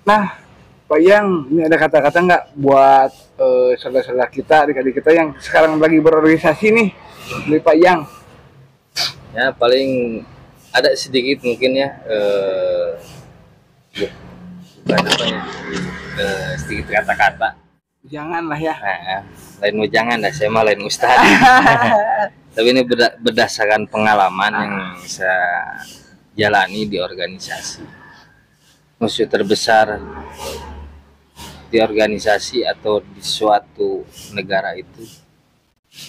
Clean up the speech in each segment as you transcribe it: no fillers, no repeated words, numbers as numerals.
Nah, Pak Yang, ini ada kata-kata nggak buat saudara-saudara kita, adik-adik kita yang sekarang lagi berorganisasi nih, dari Pak Yang? Ya paling ada sedikit mungkin ya bukan apa ya sedikit kata-kata. Janganlah ya. Nah, lain jangan dah, saya mah lain ustad. Tapi ini berdasarkan pengalaman yang saya jalani di organisasi. Musuh terbesar di organisasi atau di suatu negara itu,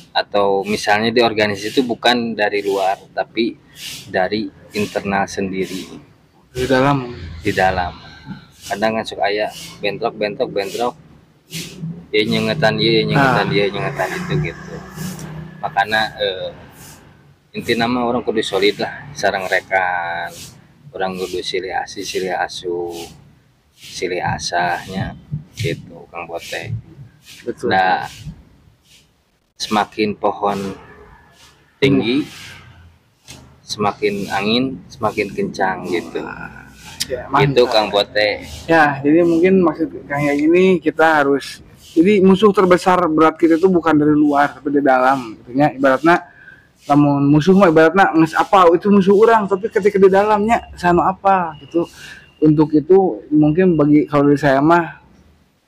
atau misalnya di organisasi itu bukan dari luar tapi dari internal sendiri Di dalam. Kadang kan suka ayah bentrok ya nyengetan itu gitu. Makanya inti nama orang kudu solid lah, sarang rekan orang kudu silih asahnya gitu Kang Bote. Betul. Nah, semakin pohon tinggi, semakin angin semakin kencang gitu. Ya, Itu Kang Bote. Ya, jadi mungkin maksud Kang Yang ini kita harus, jadi musuh terbesar berat kita itu bukan dari luar tapi dari dalam. Artinya ibaratnya namun musuh mah ibaratnya nges apa itu musuh orang, tapi ketika di dalamnya sano apa gitu. Untuk itu mungkin bagi kalau dari saya mah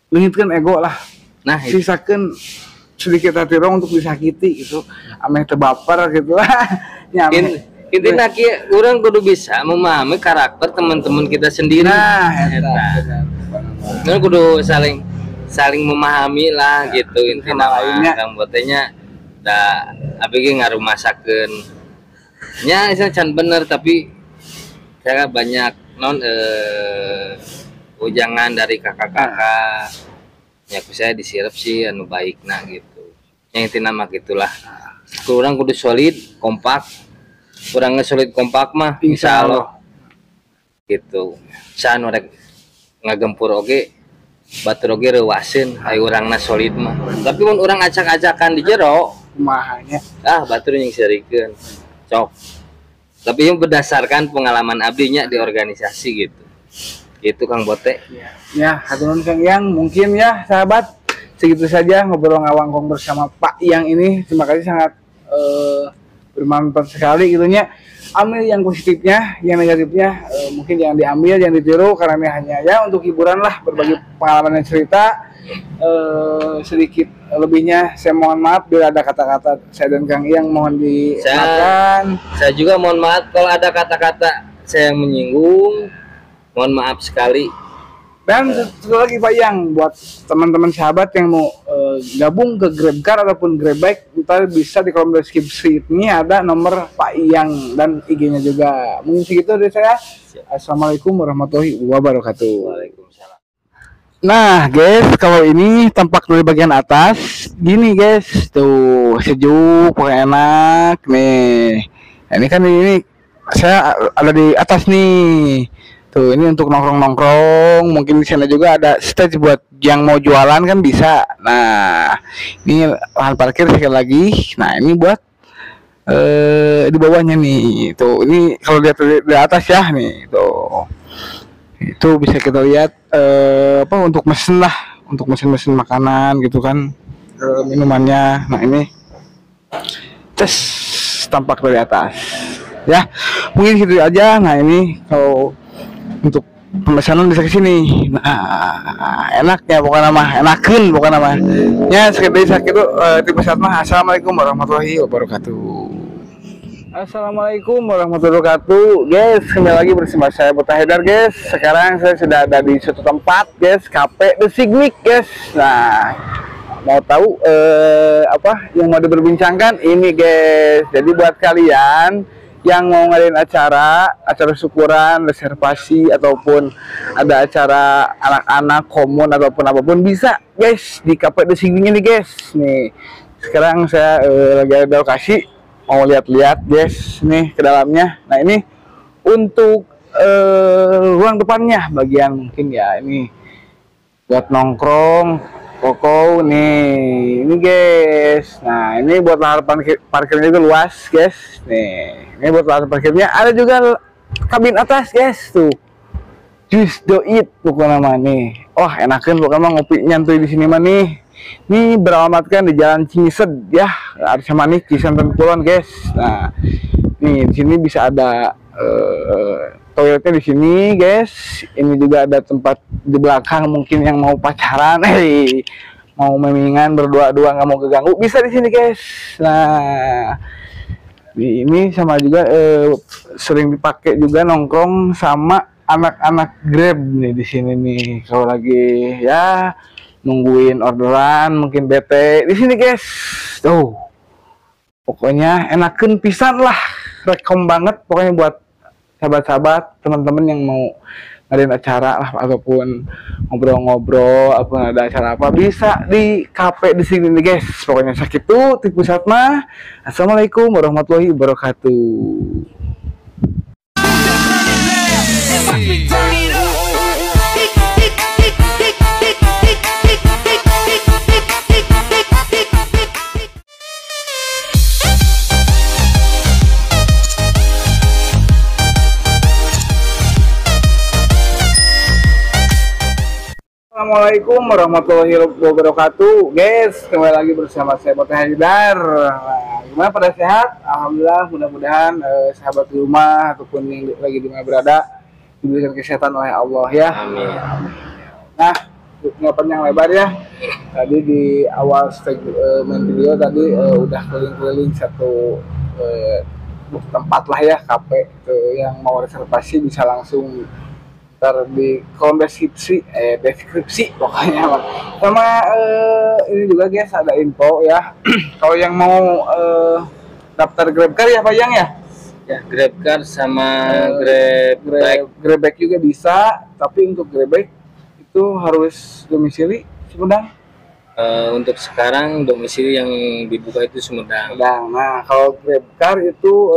leungitkeun ego lah. Nah, Sisakeun sedikit hati orang untuk disakiti gitu. Ameh teu baper gitu. Ya, intinya orang kudu bisa memahami karakter teman-teman kita sendiri. Nah, Kita kudu saling memahami lah gitu intinya lainnya. Kang Botenya da abg ngarumasakeun nya isa can bener, tapi saya banyak ujangan dari kakak-kakak ya saya disirep sih anu baik nah gitu. Yang intinya mah gitulah. Kurang kudu solid, kompak. Kurang solid kompak mah insya Allah gitu. Saan rek ngagempur oge batur oge reuaseun aya urangna solid mah. Tapi mun urang acak-acakan di jero kumahanya batur yang serikeun cok. Tapi yang berdasarkan pengalaman abdinya di organisasi gitu. Itu Kang Bote. ya haturun Kang Yang. Mungkin ya sahabat, segitu saja ngobrol ngawangkong bersama Pak Yang ini. Terima kasih, sangat bermanfaat sekali gitunya. Ambil yang positifnya, yang negatifnya mungkin jangan diambil, jangan ditiru, karena ini hanya ya untuk hiburan lah, berbagi pengalaman dan cerita. Sedikit lebihnya saya mohon maaf bila ada kata-kata saya dan Kang Yang mohon dimaafkan. Saya juga mohon maaf kalau ada kata-kata saya yang menyinggung, mohon maaf sekali. Dan satu lagi Pak Yang, buat teman-teman sahabat yang mau gabung ke GrabCar ataupun GrabBike, ntar bisa di kolom deskripsi ini ada nomor Pak Yang dan IG-nya juga. Mungkin segitu dari saya. Assalamualaikum warahmatullahi wabarakatuh. Waalaikumsalam. Nah guys, kalau ini tampak dari bagian atas gini guys, tuh sejuk, pakai enak nih. Nah, ini kan ini saya ada di atas nih. Tuh ini untuk nongkrong-nongkrong, mungkin di sana juga ada stage buat yang mau jualan kan bisa. Nah, ini lahan parkir sekali lagi. Nah, ini buat di bawahnya nih. Tuh, ini kalau lihat di atas ya nih, tuh. Itu bisa kita lihat apa untuk mesin lah, untuk mesin-mesin makanan gitu kan, minumannya. Nah, ini tes tampak dari atas. Ya, mungkin gitu aja. Nah, ini kalau untuk pemesanan bisa ke sini. Nah, enaknya bukan nama, enakeun bukan nama. Ya, sekedar sakit itu tipe saat mah. Assalamualaikum warahmatullahi wabarakatuh. Assalamualaikum warahmatullahi wabarakatuh. Guys, kembali lagi bersama saya Bota Haidar, guys. Sekarang saya sudah ada di suatu tempat, guys, Cafe The Sigmik, guys. Nah, mau tahu apa yang mau diperbincangkan ini, guys. Jadi buat kalian yang mau ngadain acara syukuran, reservasi, ataupun ada acara anak-anak, komun, ataupun apapun bisa, guys, di Cafe The Sigmik ini, guys. Nih, sekarang saya lagi ada lokasi, mau lihat-lihat, guys, nih ke dalamnya. Nah, ini untuk ruang depannya, bagian mungkin ya ini buat nongkrong, koko nih, ini guys. Nah, ini buat lahan parkirnya itu luas, guys. Nih, ini buat lahan parkirnya. Ada juga kabin atas, guys, tuh. Just do it. pokoknya mah nih. Wah, enakan pokoknya mah ngopi nyantuy di sini mah nih. Ini beralamatkan di Jalan Cingised ya, Arca Manik Cisanten Kulon, guys. Nah, nih di sini bisa ada toiletnya di sini, guys. Ini juga ada tempat di belakang mungkin yang mau pacaran, mau memingan berdua-dua nggak mau keganggu, bisa di sini, guys. Nah, di ini sama juga sering dipakai juga nongkrong sama anak-anak Grab nih di sini nih. Kalau lagi ya nungguin orderan mungkin bete di sini, guys. Tuh. Pokoknya enakan pisan lah. Rekom banget pokoknya buat sahabat-sahabat, teman-teman yang mau ngadain acara lah ataupun ngobrol-ngobrol ataupun ada acara apa bisa di kafe di sini nih, guys. Pokoknya sakit tuh tipu satma. Assalamualaikum warahmatullahi wabarakatuh. Assalamualaikum warahmatullahi wabarakatuh, guys. Kembali lagi bersama saya Bote Haidar. Nah, gimana pada sehat? Alhamdulillah. Mudah-mudahan sahabat di rumah ataupun yang lagi di mana berada diberikan kesehatan oleh Allah ya. Amin. Nah, nggak panjang lebar ya. Tadi di awal main video tadi udah keliling-keliling satu tempat lah ya, kafe yang mau reservasi bisa langsung di kolom deskripsi pokoknya. Sama ini juga, guys, ada info ya. Kalau yang mau daftar GrabCar ya Pak Yang ya? Ya, GrabCar sama GrabBike juga bisa, tapi untuk GrabBike itu harus domisili Sumedang. Untuk sekarang domisili yang dibuka itu Sumedang. Nah, kalau GrabCar itu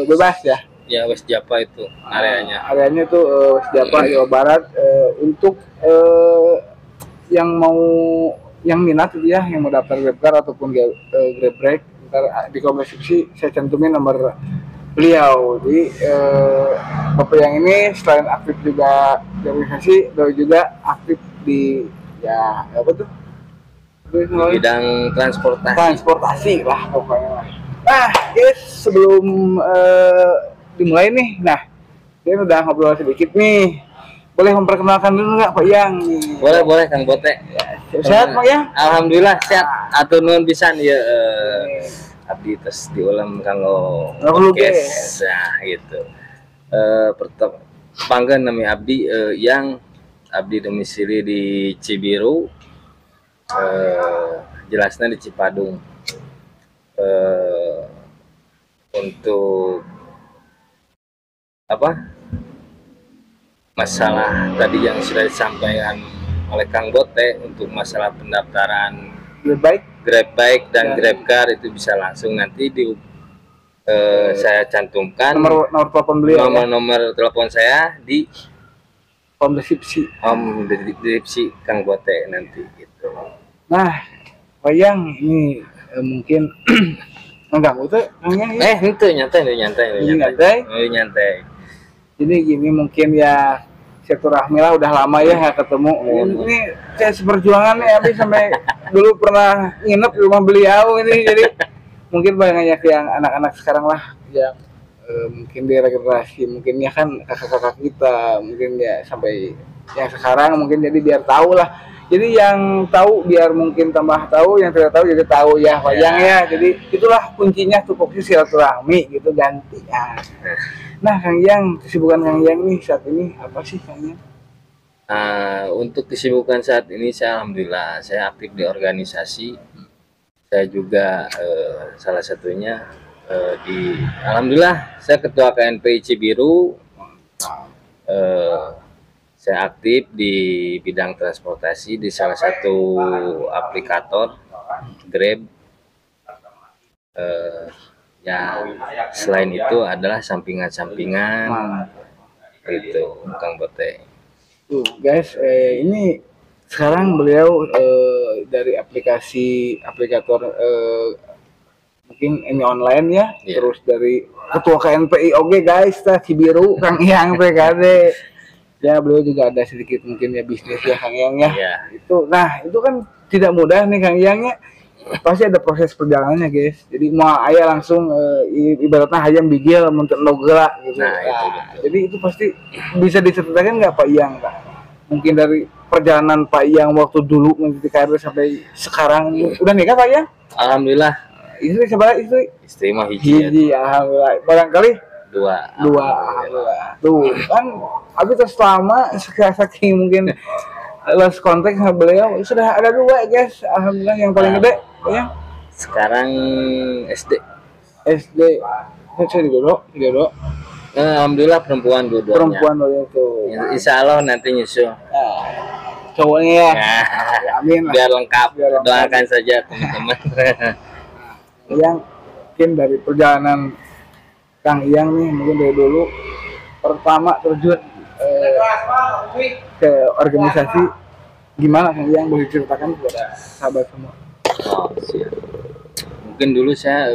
bebas ya. Ya, West Java itu areanya. Areanya itu West Java, Jawa Barat. Untuk yang minat itu ya, yang mau daftar GrabCar ataupun GrabBike, ntar di kolom deskripsi saya cantumin nomor beliau. Jadi Bapak Yang ini selain aktif juga di organisasi, juga aktif di ya apa tuh? Bidang transportasi lah pokoknya. Nah, guys, sebelum dimulai nih, nah kita udah ngobrol sedikit nih, boleh memperkenalkan dulu nggak Pak Yang? Boleh Kang Bote. Ya, sehat Pak Yang? Alhamdulillah sehat. Atur nuhun pisan ya. Abdi terus diulang kanggo podcast. Nah, gitu. Panggen nami Abdi Yang Abdi domisili di Cibiru. Jelasnya di Cipadung. Untuk apa masalah tadi yang sudah disampaikan oleh Kang Bote untuk masalah pendaftaran GrabBike dan GrabCar itu bisa langsung nanti di saya cantumkan nomor telepon beliau, nomor telepon saya di deskripsi Kang Bote nanti gitu. Nah, Pak Yang ini mungkin mengganggu tuh itu nyantai. Jadi gini, mungkin ya silaturahmi lah, udah lama ya nggak ketemu. Ini saya seperjuangan nih, habis sampai dulu pernah nginep di rumah beliau ini. Jadi mungkin banyak yang anak-anak sekarang lah yang mungkin di regenerasi, mungkin ya kan kakak-kakak kita, mungkin ya sampai yang sekarang mungkin, jadi biar tahu lah. Jadi yang tahu biar mungkin tambah tahu, yang tidak tahu jadi tahu ya Pak Yang ya. Jadi itulah kuncinya tuh, fokus silaturahmi gitu, ganti ya. Nah, Kang Yang, kesibukan Kang Yang nih saat ini apa sih Kang Yang? Untuk kesibukan saat ini saya alhamdulillah saya aktif di organisasi. Saya juga salah satunya alhamdulillah saya ketua KNPI Cibiru. Saya aktif di bidang transportasi di salah satu aplikator Grab. Ya, selain itu adalah sampingan-sampingan itu Kang Bote. Tuh guys, ini sekarang beliau dari aplikator mungkin ini online ya, terus dari ketua KNPI oke guys, Cibiru Kang Yang PKD. Ya beliau juga ada sedikit mungkin ya bisnis ya Kang Yang ya. Iya. Itu kan tidak mudah nih Kang Yang ya. Pasti ada proses perjalanannya guys. Jadi mau ayah langsung ibaratnya hayam bigil untuk gerak gitu. Nah, itu betul. Jadi itu pasti bisa diceritakan nggak Pak Yang Kak? Mungkin dari perjalanan Pak Yang waktu dulu mengikuti karir sampai sekarang. Udah nikah Pak Yang? Alhamdulillah. Istri seberapa istri? Istri mah hiji. Hiji, alhamdulillah. Barangkali Dua. dua, alhamdulillah. Tuh kan, habis terus lama saking mungkin lost contact sama beliau sudah ada dua guys, alhamdulillah. Yang paling gede ya Sekarang SD. SD. Saya digodok. Alhamdulillah perempuan dua-duanya. Perempuan beliau tuh. Insya Allah nanti nyusul. Nah, cowoknya ya. Nah, Amin lah. biar lengkap. Biar lengkap. Doakan saja teman-teman. Yang mungkin dari perjalanan Kang Iyang nih mungkin dari dulu pertama terjun ke organisasi gimana Kang Iyang, boleh ceritakan kepada sahabat semua? Oh, siap. Mungkin dulu saya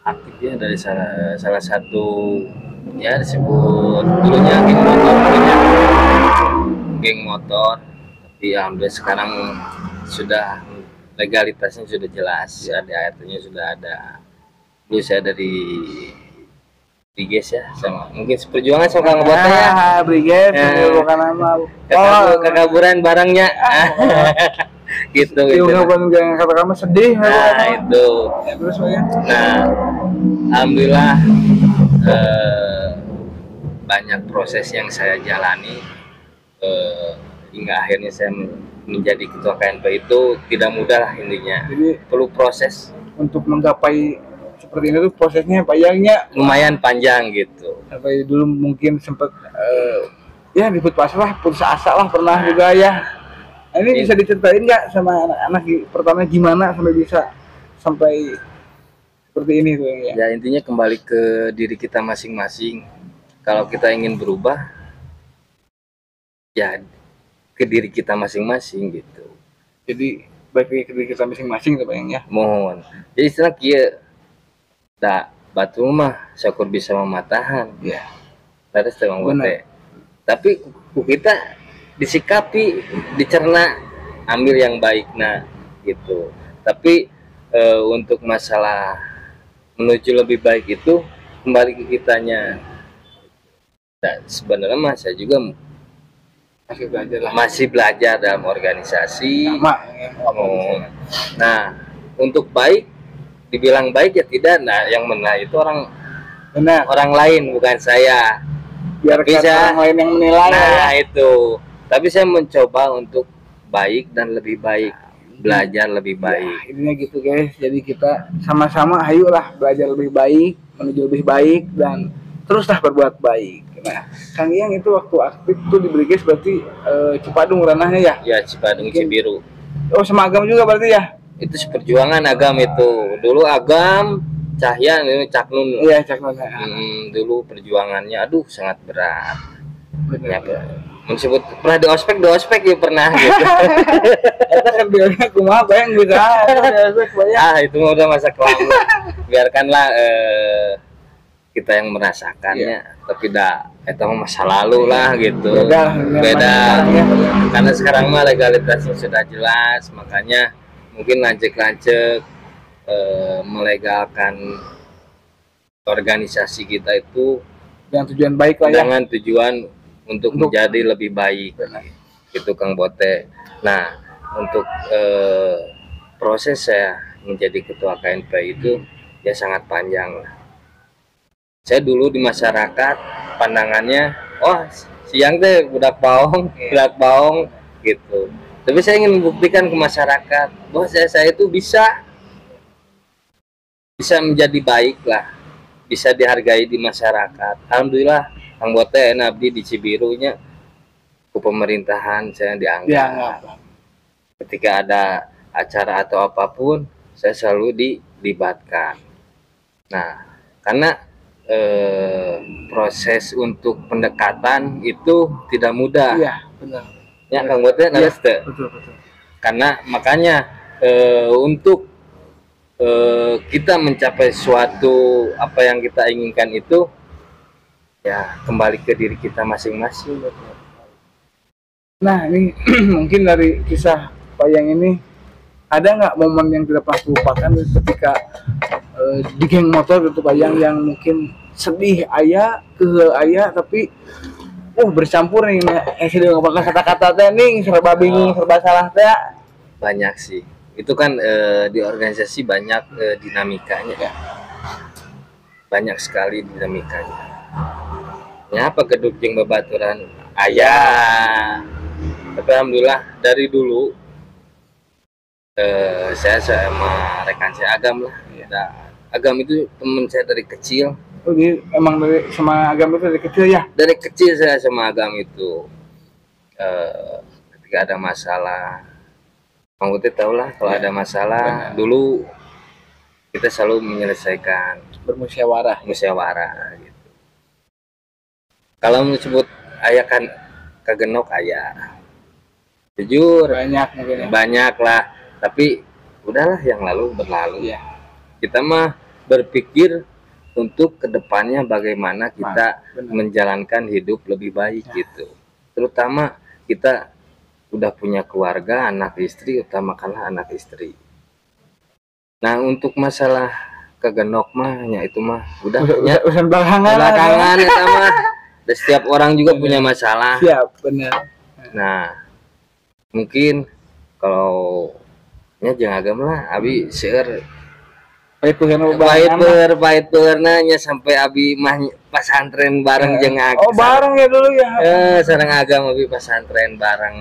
aktif ya dari salah satu ya disebut dulunya geng motor, tapi alhamdulillah sekarang sudah legalitasnya sudah jelas, ada ART-nya sudah ada. Dulu saya dari Briges ya, sama mungkin seperjuangan sama Kang Bote ya. Briges, bukan nama. Kekaburan barangnya. gitu. Iya, bukan yang kata kamu sedih. Nah, itu. Ya, terus ya. Nah, alhamdulillah banyak proses yang saya jalani hingga akhirnya saya menjadi ketua KNP itu tidak mudah lah intinya. Jadi perlu proses untuk menggapai seperti ini tuh prosesnya panjangnya lumayan panjang gitu. Sampai dulu mungkin sempat ya diputus asa lah pernah juga ya. Nah, ini bisa diceritain nggak sama anak-anak pertama gimana sampai bisa sampai seperti ini tuh ya? Ya intinya kembali ke diri kita masing-masing. Kalau kita ingin berubah, ya ke diri kita masing-masing gitu. Jadi baik ke diri kita masing-masing tuh Bang ya. Mohon. Jadi istilah kia tak batu mah syukur bisa mematahan. Ya. Terus Bang Bote. Tapi kita disikapi, dicerna, ambil yang baik nah gitu. Tapi untuk masalah menuju lebih baik itu kembali ke kitanya. Nah, sebenarnya mas saya juga masih belajar dalam organisasi. Nah, untuk baik dibilang baik ya tidak. Nah, yang benar itu orang lain bukan saya. Biar bisa orang lain yang menilai. Nah, itu. Tapi saya mencoba untuk baik dan lebih baik, belajar lebih baik. Ya, intinya gitu guys. Jadi kita sama-sama ayolah belajar lebih baik, menuju lebih baik dan teruslah berbuat baik. Nah, Kang Iyang itu waktu aktif tuh di Briges berarti Cipadung ranahnya ya? Ya, Cipadung Cibiru. Oh, sama Agam juga berarti ya? Itu seperjuangan Agam itu. Dulu Agam, Cahya, ini Cak Nun. Iya, Cak Nun. Dulu perjuangannya aduh sangat berat. Mensebut pernah di ospek ya pernah gitu. Kita kan bilangnya kumaha bayang bisa. Itu udah masa kelam. Biarkanlah kita yang merasakannya, tapi itu masa lalu lah gitu. Beda. Karena sekarang mah legalitasnya sudah jelas, makanya mungkin lancek-lancek melegalkan organisasi kita itu dengan tujuan baik lah ya. Dengan tujuan untuk menjadi lebih baik gitu Kang Bote. Nah, untuk proses saya menjadi ketua KNP itu ya sangat panjang lah. Saya dulu di masyarakat pandangannya siang teh budak baong gitu. Tapi saya ingin membuktikan ke masyarakat bahwa saya itu bisa menjadi baik lah, bisa dihargai di masyarakat. Alhamdulillah Kang Bote abdi di Cibirunya ke pemerintahan saya dianggap. Ketika ada acara atau apapun saya selalu dilibatkan. Nah, karena proses untuk pendekatan itu tidak mudah. Iya, benar. Ya Kang Bote betul. Karena makanya untuk kita mencapai suatu apa yang kita inginkan itu ya kembali ke diri kita masing-masing. Nah ini mungkin dari kisah Payang ini ada nggak momen yang tidak pernah terlupakan ketika di geng motor gitu Payang yang mungkin sedih ayah ke ayah tapi bercampur nih sudah nggak pakai kata-kata teh nih serba bingung serba salah teh. Banyak sih itu kan di organisasi banyak dinamikanya ya, banyak sekali dinamikanya. Ya apa geduk jeung babaturan ayah, tapi alhamdulillah dari dulu saya sama rekan saya Agam lah ya. Nah, Agam itu teman saya dari kecil. Oh, jadi emang dari sama Agam itu dari kecil ya? Dari kecil saya sama Agam itu ketika ada masalah, Bang Uti tahu lah kalau ada masalah dulu kita selalu menyelesaikan bermusyawarah gitu. Kalau disebut ayah kan kagenok ayah, jujur banyak mungkin ya. Banyak lah, tapi udahlah yang lalu berlalu ya. Kita mah berpikir untuk kedepannya bagaimana kita menjalankan hidup lebih baik gitu. Terutama kita udah punya keluarga, anak istri, utamakanlah anak istri. Nah untuk masalah kegenok mah ya itu mah udah belakangan ya sama. Setiap orang juga punya masalah. Siap, benar. Nah mungkin kalau nya jeung Agam lah abi seueur pahit nanya sampai abi mah pasantren bareng jeung Agam. Oh bareng ya dulu ya. Sareng Agam abi pasantren bareng.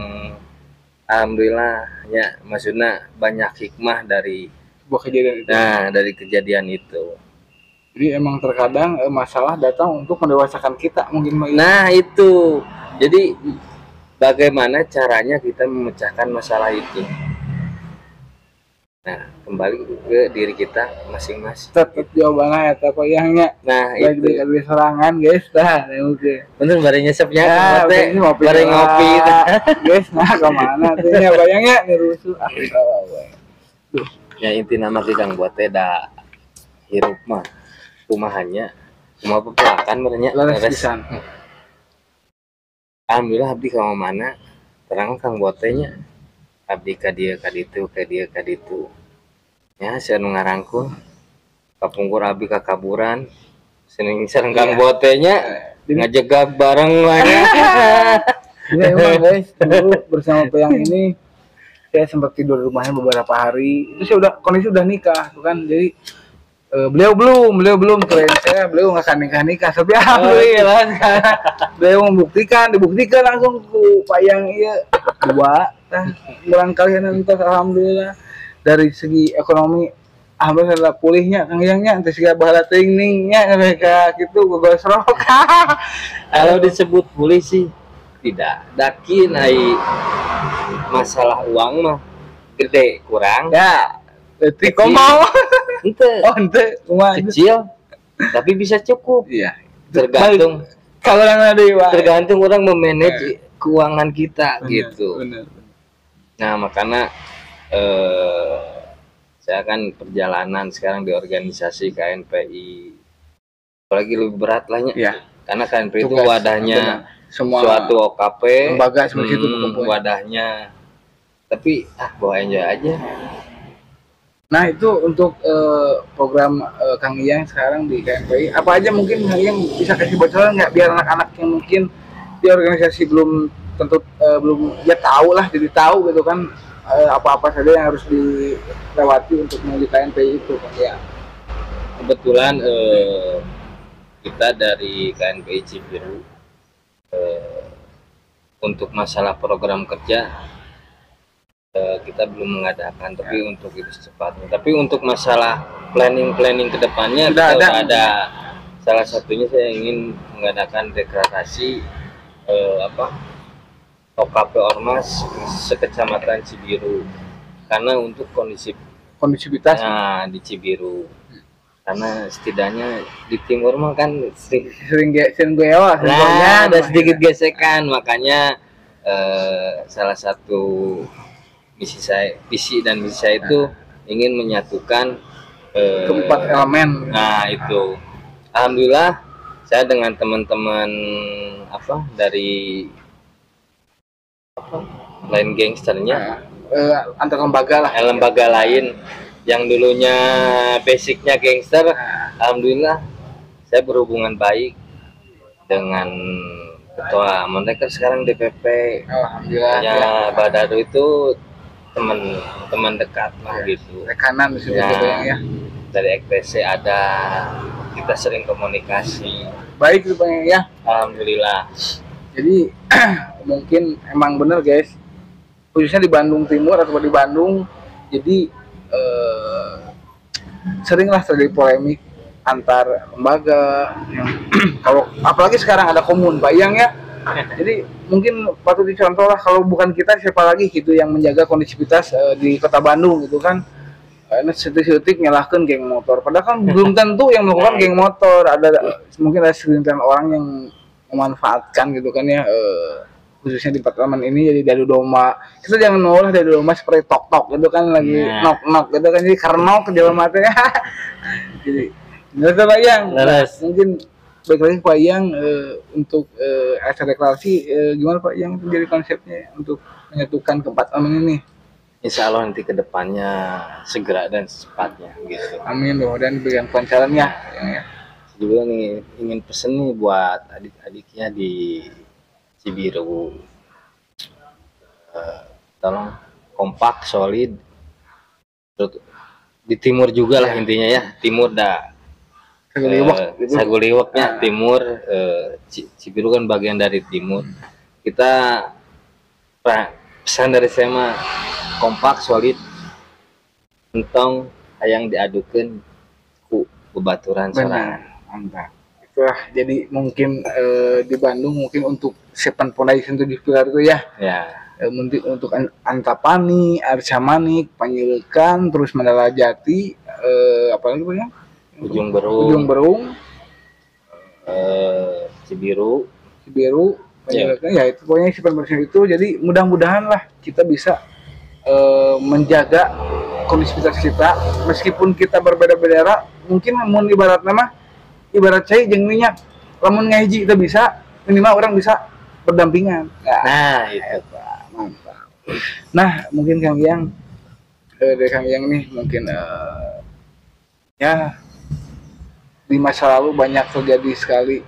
Alhamdulillah ya maksudnya banyak hikmah dari sebuah kejadian itu. Nah dari kejadian itu. Jadi emang terkadang masalah datang untuk mendewasakan kita mungkin. Nah itu. Jadi bagaimana caranya kita memecahkan masalah itu? Nah kembali ke diri kita masing-masing. Tetap jawabannya ya apa yangnya. Nah itu dari serangan guys dah. Bener bareng nyesepnya bareng ngopi guys. Nah kemana tuh ya bayangnya nirusu ya inti nama Kang buat dah hirup mah kumahannya cuma pepelakan berenya pisan. Alhamdulillah abdi ka mana terang Kang botenya abdi ka dieu ka ditu ya saya nu ngarangkul kapungkur abdi ka kaburan sering Kang botenya ngajegag bareng lah ya. Ya emang guys dulu bersama Payang ini saya sempat tidur di rumahnya beberapa hari itu saya kondisi udah nikah tuh kan jadi beliau belum keren saya beliau nggak akan nikah tapi alhamdulillah beliau dibuktikan langsung ku Payang iya dua kurang kalian nanti alhamdulillah dari segi ekonomi alhamdulillah pulihnya Kang Yangnya nanti segi bahala tingnya mereka gitu gosrok. Kalau disebut pulih sih tidak dakin masalah uang mah gede kurang ya detik komau ente kecil tapi bisa cukup iya tergantung kalau yang ada tergantung orang memanage keuangan kita gitu. Bener. Nah makanya saya kan perjalanan sekarang di organisasi KNPI apalagi lebih berat lahnya ya. Karena KNPI itu wadahnya semua suatu OKP lembaga seperti itu wadahnya tapi bawa enjoy aja. Nah itu untuk program Kang Iyang sekarang di KNPI apa aja mungkin Kang Iyang bisa kasih bocoran nggak biar anak-anak yang mungkin di organisasi belum tentu belum dia tahu lah jadi tahu gitu kan apa-apa saja yang harus dilewati untuk menuju KNPI itu Kang Iyang. Kebetulan kita dari KNPI Cibiru untuk masalah program kerja kita belum mengadakan tapi untuk itu secepatnya. Tapi untuk masalah planning kedepannya kita udah ada. Salah satunya saya ingin mengadakan deklarasi OKP Ormas sekecamatan Cibiru karena untuk kondisivitas di Cibiru karena setidaknya di timur mah kan sering ada sedikit gesekan makanya salah satu visi dan misi saya itu ingin menyatukan keempat elemen. Nah itu alhamdulillah saya dengan teman-teman apa dari apa lain gangsternya antar lembaga lah. lembaga lain yang dulunya basicnya gangster, alhamdulillah saya berhubungan baik dengan ketua mereka sekarang DPP. Alhamdulillah. Ya Badado itu teman dekat lah gitu. Rekanan di sini ya. Dari XTC ada, kita sering komunikasi. Baik itu Bang ya. Alhamdulillah. Jadi mungkin emang bener guys, khususnya di Bandung Timur atau di Bandung, jadi seringlah terjadi polemik antar lembaga yang kalau apalagi sekarang ada komun bayang ya. Jadi mungkin patut dicontoh lah, kalau bukan kita siapa lagi gitu yang menjaga kondisivitas di kota Bandung gitu kan. Karena setik-setik nyalahkan geng motor, padahal kan belum tentu yang melakukan geng motor, ada mungkin ada segelintir orang yang memanfaatkan gitu kan ya, khususnya di Patraman ini jadi dadu domba. Kita jangan ngolah dadu domba seperti tok gitu kan, lagi nok gitu kan, jadi karena ke jalan mata ya. Jadi menurut Bayang mungkin baik lagi Pak Yang untuk acara deklarasi gimana Pak Yang jadi konsepnya untuk menyatukan keempat amin ini? Insya Allah nanti kedepannya segera dan secepatnya gitu. Amin, mudah-mudahan diberikan kelancarannya ya. Juga nih ingin pesen nih buat adik-adiknya di Cibiru, tolong kompak solid, terus di timur juga lah intinya ya, timur dah Saguliwaknya timur, Cibiru kan bagian dari timur. Kita pesan dari saya mah kompak solid, entong hayang diadukan ku bebaturan sorangan. Mantap. Itulah jadi mungkin di Bandung mungkin untuk Seven Foundation 7 pilar itu ya. Ya. Untuk Antapani, Arca Manik, Panjileukan, terus Mandala Jati, apalagi Pak ya? Ujung Berung, Cibiru, Panjileukan ya itu pokoknya Seven Foundation itu. Jadi mudah-mudahan lah kita bisa menjaga kondisivitas kita meskipun kita berbeda-beda. Mungkin mun ibarat nama ibarat cai jeung minyak, lamun ngahiji kita bisa minimal orang bisa berdampingan. Nah itu mantap. Nah mungkin Kang Yang dari Kang Yang nih mungkin ya di masa lalu banyak terjadi sekali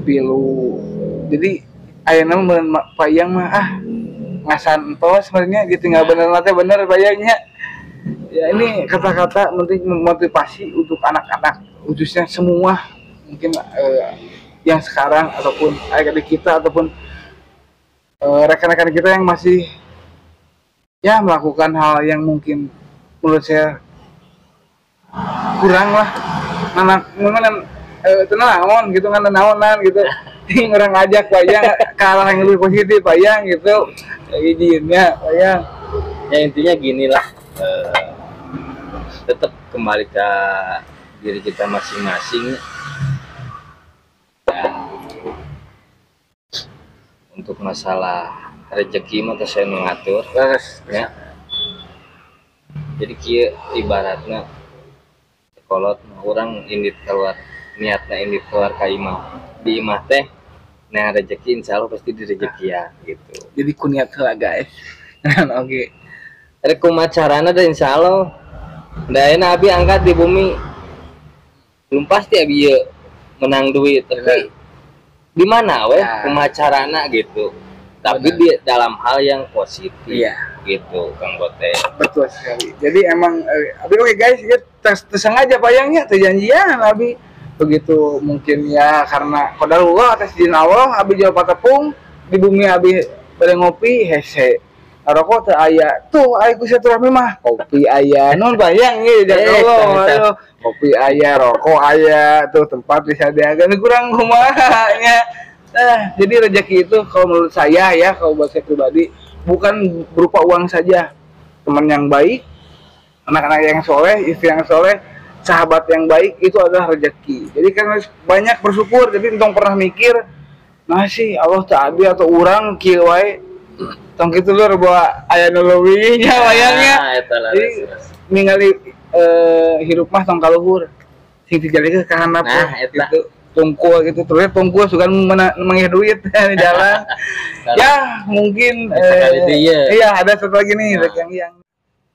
pilu. Jadi ayeuna Pak Yang mah ngasan tos sebenarnya gitu, nggak bener bayangnya ya. Ini kata-kata memotivasi untuk anak-anak khususnya semua mungkin yang sekarang ataupun adik kita ataupun rekan-rekan kita yang masih ya melakukan hal yang mungkin menurut saya kurang lah, tenang gitu kan, naonan gitu. Orang ngajak Pak Yang ke arah yang lebih positif Pak Yang gitu, izinnya Pak Yang. Ya intinya gini lah, tetap kembali ke diri kita masing-masing ya. Untuk masalah rezeki mah saya mengatur ya. Jadi kia ibaratnya kolot orang indit keluar niatnya indit keluar ka imah di imah teh nah rezeki insya Allah pasti direzeki ya gitu. Jadi kuniat lah guys. Oke. Ada kumacarana dan insya Allah dayana abi angkat di bumi belum pasti abi ya menang duit, tapi di mana weh kumacarana gitu. Tapi di dalam hal yang positif gitu Kang Bote. Betul sekali. Jadi emang abi oke guys ya tersengaja Pak Yang ya terjanjian abi begitu mungkin ya karena qadarullah atas izin Allah abi jawab patepung di bumi abi pada ngopi hese rokok teu aya tuh aya ku silaturahmi mah kopi aya non Bayang ieu Allah kopi aya rokok aya tuh tempat bisa diagan kurang kumaha nya. Jadi rezeki itu kalau menurut saya ya, kalau buat saya pribadi bukan berupa uang saja, teman yang baik, anak-anak yang soleh, istri yang soleh, sahabat yang baik itu adalah rezeki. Jadi kan banyak bersyukur, tapi entong pernah mikir masih Allah tak adil atau orang kieu wae tong kitu lur bawa aya nu leuwihnya wayangnya. Jadi ningali hirup mah tong kaluhur sing dijalikeun ka handap gitu. tungku gitu terus tungku suka mengenai duit di jalan. Ya mungkin iya ada satu lagi nih yang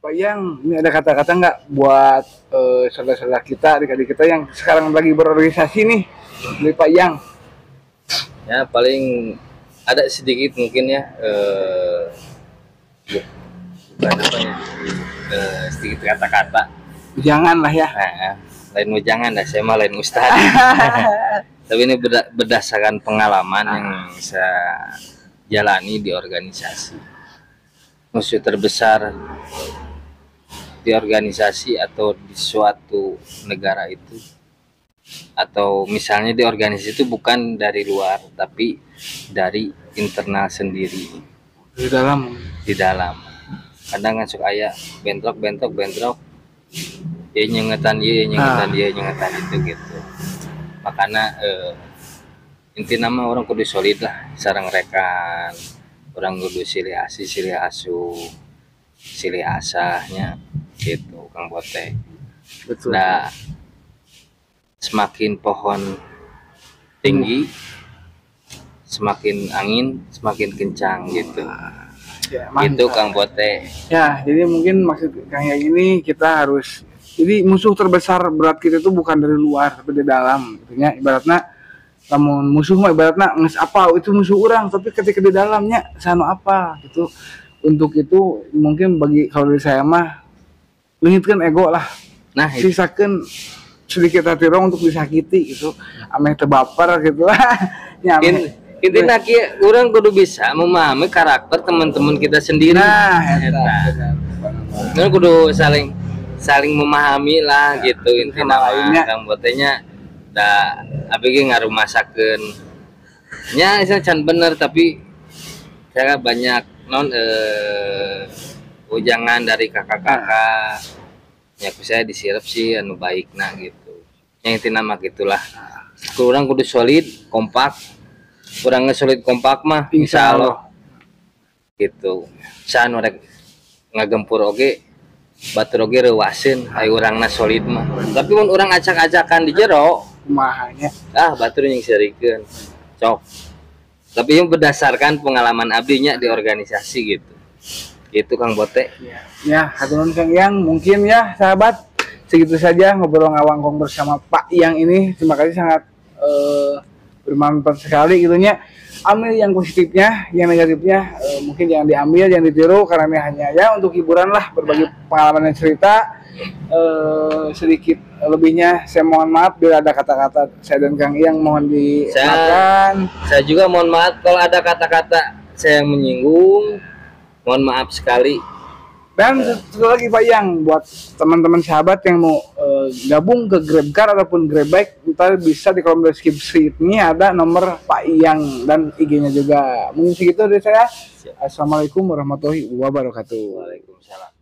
Pak Yang ini ada kata-kata nggak buat saudara-saudara kita adik-adik kita yang sekarang lagi berorganisasi nih dari Pak Yang? Ya paling ada sedikit mungkin ya bukan apa ya sedikit kata-kata. Janganlah ya. Lain jangan dah, saya mah lain ustad. Tapi ini berdasarkan pengalaman yang saya jalani di organisasi. Musuh terbesar di organisasi atau di suatu negara itu, atau misalnya di organisasi itu bukan dari luar, tapi dari internal sendiri. Di dalam. Kadang kan suka ayah bentrok, ya nyengetan itu gitu. Makanya inti nama orang kudu solid lah, sarang rekan, orang kudu silih asahnya gitu Kang Bote. Betul. Nah, semakin pohon tinggi, semakin angin semakin kencang gitu. Ya, itu Kang Bote. Ya, jadi mungkin maksud Kang Yang ini kita harus, jadi musuh terbesar berat kita itu bukan dari luar tapi di dalam. Artinya ibaratnya namun musuh mah ibaratnya nges apa itu musuh orang, tapi ketika di dalamnya sano apa gitu. Untuk itu mungkin bagi kalau dari saya mah leungitkeun ego lah. Nah, sisakeun sedikit hati orang untuk disakiti gitu. Ame teu baper gitu lah. Ya, intinya orang kudu bisa memahami karakter teman-teman kita sendiri. Nah, kita kudu saling memahami lah gitu intinya Kang Botenya da abi ge ngarumasakeun nya can bener, tapi saya banyak ujangan dari kakak-kakak ya saya disirep sih anu baik nah gitu. Yang intinya mah gitulah. Kurang kudu solid, kompak. Kurang ngesolid kompak mah insya Allah gitu. Saan rek ngagempur oge batur oge reuaseun aya urangna solid mah. Tapi mun urang acak-acakan di jero kumahanya batur yang serikeun cok. Tapi yang berdasarkan pengalaman abdinya di organisasi gitu. Itu Kang Bote. Ya, haturun Kang Yang, mungkin ya sahabat segitu saja ngobrol ngawangkong bersama Pak Yang ini. Terima kasih, sangat bermanfaat sekali gitunya. Ambil yang positifnya, yang negatifnya mungkin jangan diambil, jangan ditiru karena ini hanya ya untuk hiburan lah, berbagi pengalaman dan cerita. Sedikit lebihnya saya mohon maaf bila ada kata-kata saya dan Kang Yang mohon dimaafkan. Saya juga mohon maaf kalau ada kata-kata saya yang menyinggung, mohon maaf sekali. Dan satu lagi Pak Yang, buat teman-teman sahabat yang mau gabung ke GrabCar ataupun GrabBike, ntar bisa di kolom deskripsi ini ada nomor Pak Yang dan IG-nya juga. Mungkin segitu dari saya. Assalamualaikum warahmatullahi wabarakatuh. Waalaikumsalam.